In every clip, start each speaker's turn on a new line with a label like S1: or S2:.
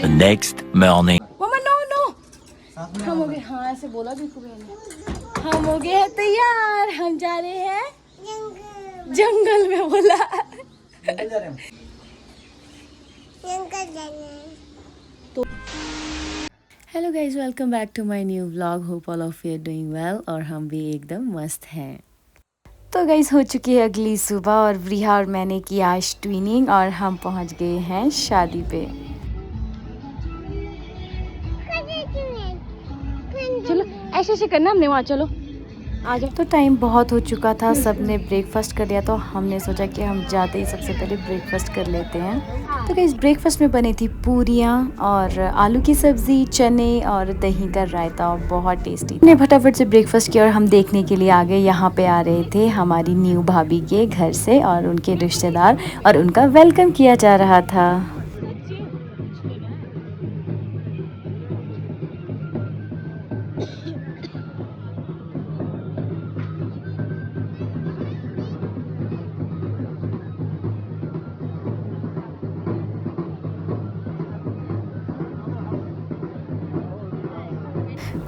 S1: The next morning.
S2: मम्मा no no हम हो गए। हाँ ऐसे बोला भी ने हम हो गए हैं तैयार, हम जा रहे हैं जंगल में। बोला
S3: जंगल जा रहे हैं
S2: तो hello guys, welcome back to my new vlog. Hope all of you are doing well और हम भी एकदम मस्त हैं। तो गाइज हो चुकी है अगली सुबह और रिहा और मैंने की आज ट्विनिंग और हम पहुंच गए हैं शादी पे। चलो ऐसे ऐसे करना, हमने वहाँ चलो आ जाओ। तो टाइम बहुत हो चुका था, सबने ब्रेकफास्ट कर लिया तो हमने सोचा कि हम जाते ही सबसे पहले ब्रेकफास्ट कर लेते हैं। तो गाइस ब्रेकफास्ट में बनी थी पूरियाँ और आलू की सब्ज़ी, चने और दही का रायता, और बहुत टेस्टी। हमने फटाफट से ब्रेकफास्ट किया और हम देखने के लिए आ गए। यहाँ पे आ रहे थे हमारी न्यू भाभी के घर से और उनके रिश्तेदार, और उनका वेलकम किया जा रहा था।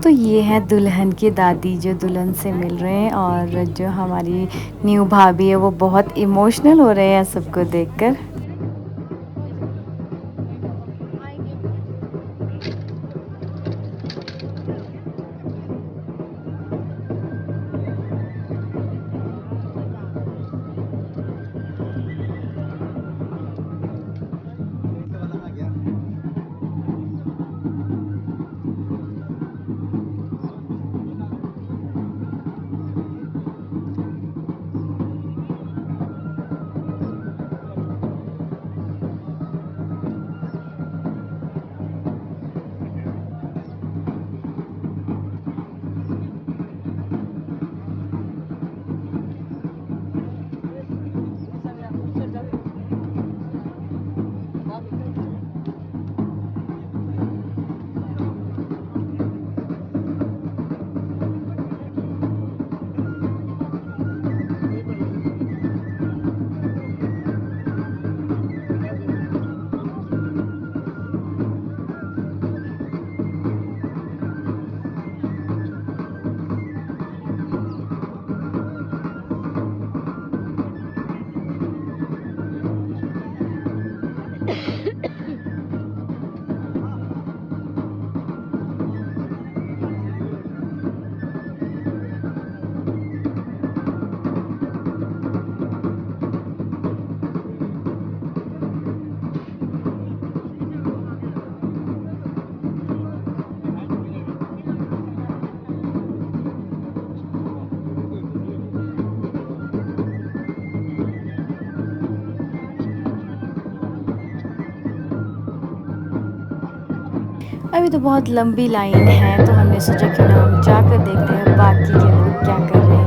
S2: तो ये है दुल्हन की दादी जो दुल्हन से मिल रहे हैं, और जो हमारी न्यू भाभी है वो बहुत इमोशनल हो रहे हैं सबको देखकर। अभी तो बहुत लंबी लाइन है, तो हमने सोचा क्यों ना हम जाकर देखते हैं बाकी के लोग क्या कर रहे हैं।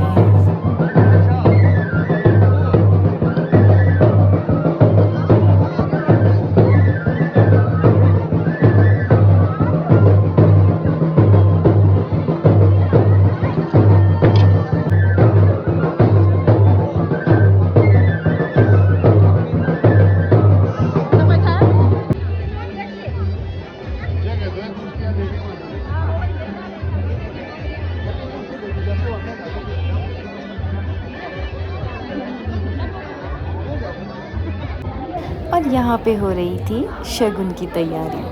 S2: और यहाँ पे हो रही थी शगुन की तैयारी।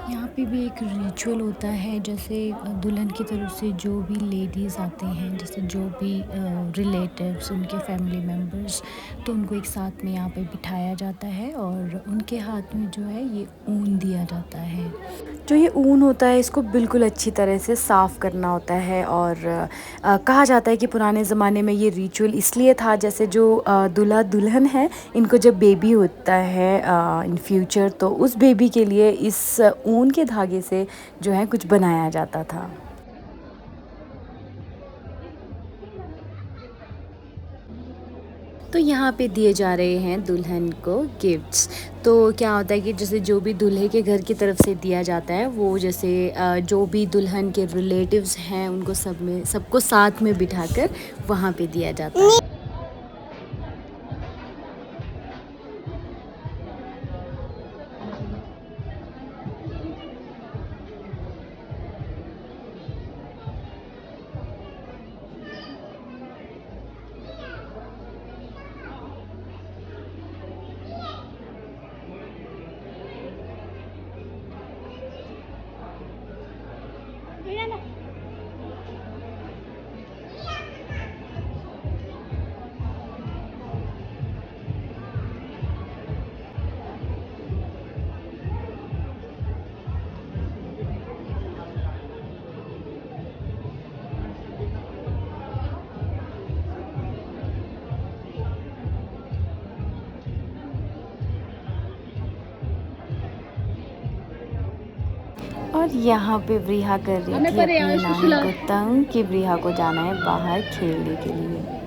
S2: यहाँ पे भी एक रिचुअल होता है, जैसे दुल्हन की तरफ से जो भी लेडीज़ आते हैं, जैसे जो भी रिलेटिव्स, उनके फैमिली मेम्बर्स, तो उनको एक साथ में यहाँ पे बिठाया जाता है और उनके हाथ में जो है ये ऊन दिया जाता है। जो ये ऊन होता है इसको बिल्कुल अच्छी तरह से साफ़ करना होता है, और कहा जाता है कि पुराने ज़माने में ये रिचुअल इसलिए था, जैसे जो दूल्हा दुल्हन है इनको जब बेबी होता है इन फ्यूचर, तो उस बेबी के लिए इस ऊन के धागे से जो है कुछ बनाया जाता था। तो यहाँ पे दिए जा रहे हैं दुल्हन को गिफ्ट्स। तो क्या होता है कि जैसे जो भी दूल्हे के घर की तरफ से दिया जाता है वो जैसे जो भी दुल्हन के रिलेटिव्स हैं उनको सबको साथ में बिठाकर वहाँ पे दिया जाता है। और यहाँ पे ब्रिहा कर रही थी अपनी नानी को तंग कि ब्रिहा को जाना है बाहर खेलने के लिए।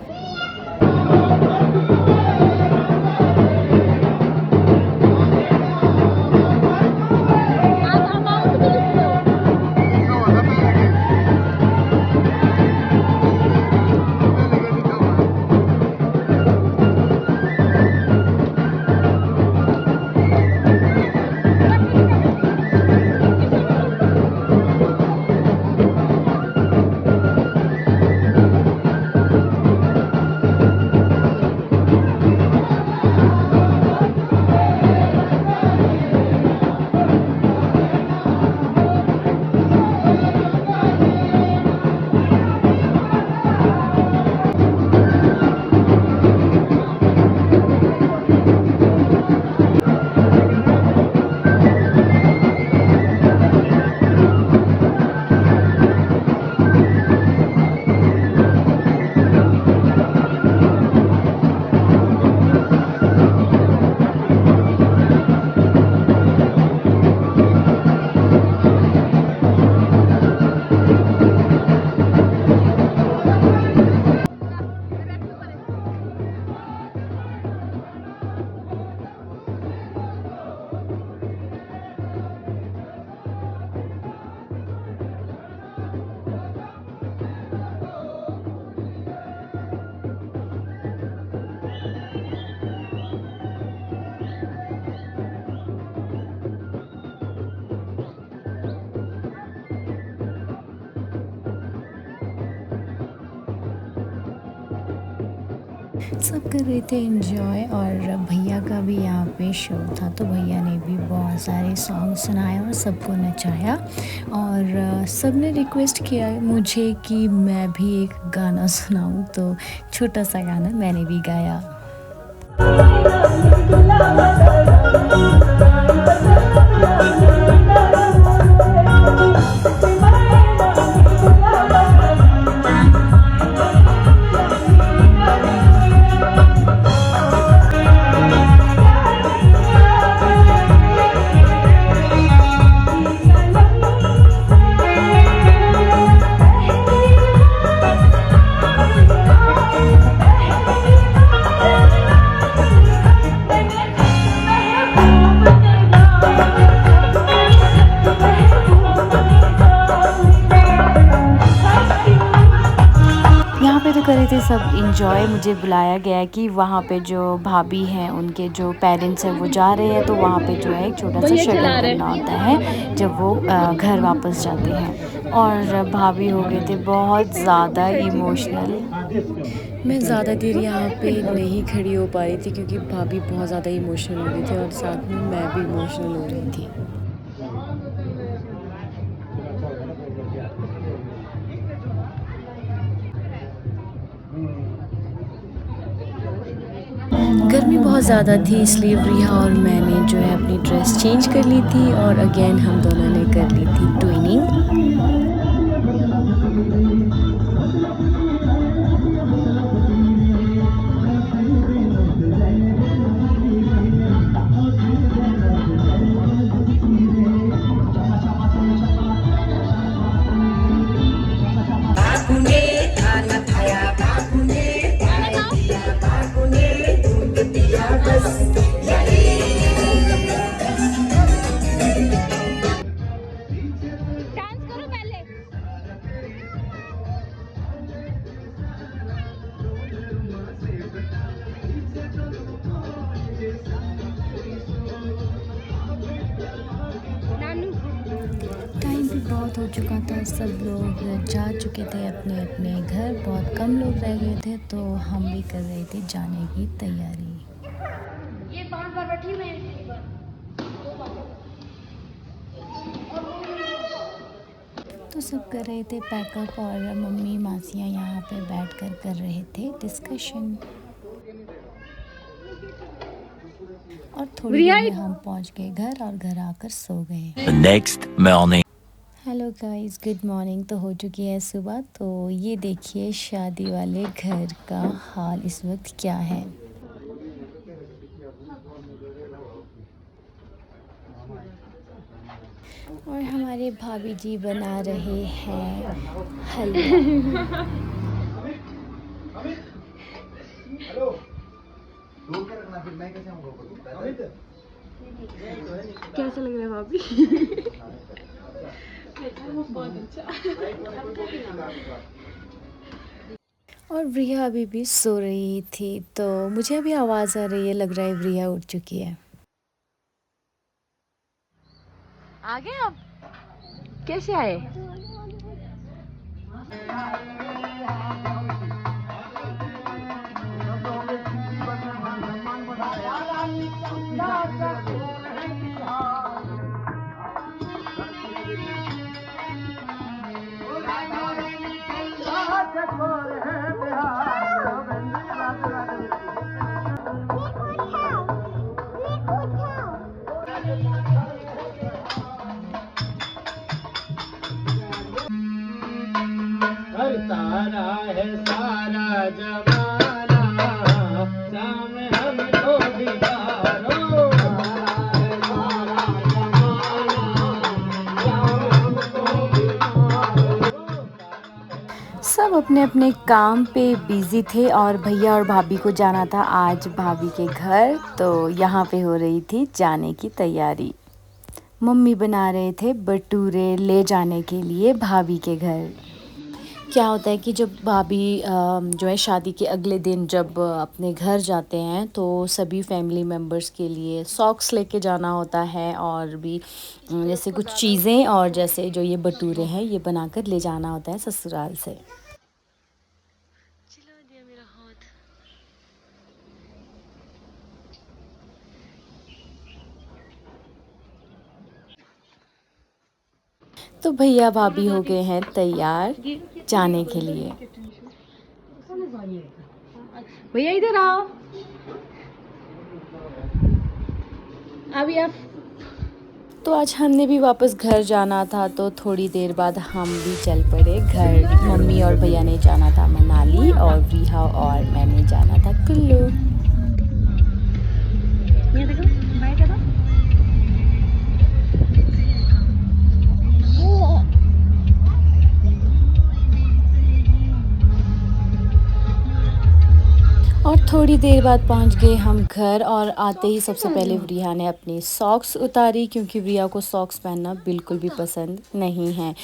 S2: सब कर रहे थे एंजॉय और भैया का भी यहाँ पे शो था तो भैया ने भी बहुत सारे सॉन्ग सुनाए और सबको नचाया। और सब ने रिक्वेस्ट किया मुझे कि मैं भी एक गाना सुनाऊं, तो छोटा सा गाना मैंने भी गाया। कर रहे थे सब इंजॉय। मुझे बुलाया गया कि वहाँ पे जो भाभी हैं उनके जो पेरेंट्स हैं वो जा रहे हैं, तो वहाँ पे जो है एक छोटा सा शगन करना होता है जब वो घर वापस जाते हैं। और भाभी हो गए थे बहुत ज़्यादा इमोशनल। मैं ज़्यादा देर यहाँ पे नहीं खड़ी हो पा रही थी क्योंकि भाभी बहुत ज़्यादा इमोशनल हो रही थी और साथ में मैं भी इमोशनल हो रही थी। गर्मी बहुत ज़्यादा थी इसलिए रिहा और मैंने जो है अपनी ड्रेस चेंज कर ली थी और अगेन हम दोनों ने कर ली थी ट्विनिंग। रात हो चुका था, सब लोग जा चुके थे अपने अपने घर, बहुत कम लोग रह गए थे, तो हम भी कर रहे थे जाने की तैयारी।
S1: ये बार बार बैठी मैं
S2: तो सब कर रहे थे पैकअप और मम्मी मासियाँ यहाँ पे बैठकर कर रहे थे डिस्कशन। और थोड़ी देर में हम पहुँच गए घर और घर आकर सो गए।
S4: The next morning.
S2: Hello guys, good morning. तो हो चुकी है सुबह। तो ये देखिए शादी वाले घर का हाल इस वक्त क्या है। और हमारे भाभी जी बना रहे हैं हलवा।
S3: हेलो दूर के रखना, फिर मैं कैसे आऊंगा?
S1: कैसा लग रहा है भाभी?
S2: और रिया अभी भी सो रही थी, तो मुझे अभी आवाज़ आ रही है, लग रहा है रिया उठ चुकी है।
S1: आ गए आप? कैसे आए?
S3: तारा है सारा जमाना, शाम हमको दिखारो।
S2: सब अपने अपने काम पे बिज़ी थे और भैया और भाभी को जाना था आज भाभी के घर, तो यहाँ पे हो रही थी जाने की तैयारी। मम्मी बना रहे थे भटूरे ले जाने के लिए भाभी के घर। क्या होता है कि जब भाभी जो है शादी के अगले दिन जब अपने घर जाते हैं, तो सभी फैमिली मेम्बर्स के लिए सॉक्स लेके जाना होता है और भी जैसे कुछ चीज़ें, और जैसे जो ये भटूरे हैं ये बनाकर ले जाना होता है ससुराल से।
S1: चिल्ला दिया मेरा हाथ।
S2: तो भैया भाभी हो गए हैं तैयार जाने के लिए।
S1: भैया इधर आओ। अभी आप
S2: तो आज हमने भी वापस घर जाना था, तो थोड़ी देर बाद हम भी चल पड़े घर। मम्मी और भैया ने जाना था मनाली और रिहा और मैंने जाना था कुल्लू।
S1: ये देखो, बाय करो।
S2: और थोड़ी देर बाद पहुंच गए हम घर, और आते ही सबसे पहले रिहा ने अपनी सॉक्स उतारी, क्योंकि रिहा को सॉक्स पहनना बिल्कुल भी पसंद नहीं है।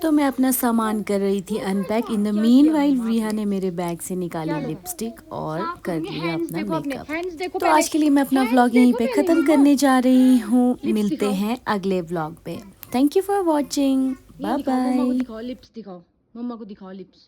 S2: तो मैं अपना सामान कर रही थी अनपैक। इन द मीनवाइल रिहा ने मेरे बैग से निकाली लिपस्टिक और कर लिया अपना मेकअप। तो आज के लिए मैं अपना व्लॉग यहीं पे ख़त्म करने जा रही हूँ। मिलते हैं अगले व्लॉग पे। Thank you for watching. Bye bye.
S1: दिखाओ लिप्स, दिखाओ मम्मा को, दिखाओ लिप्स।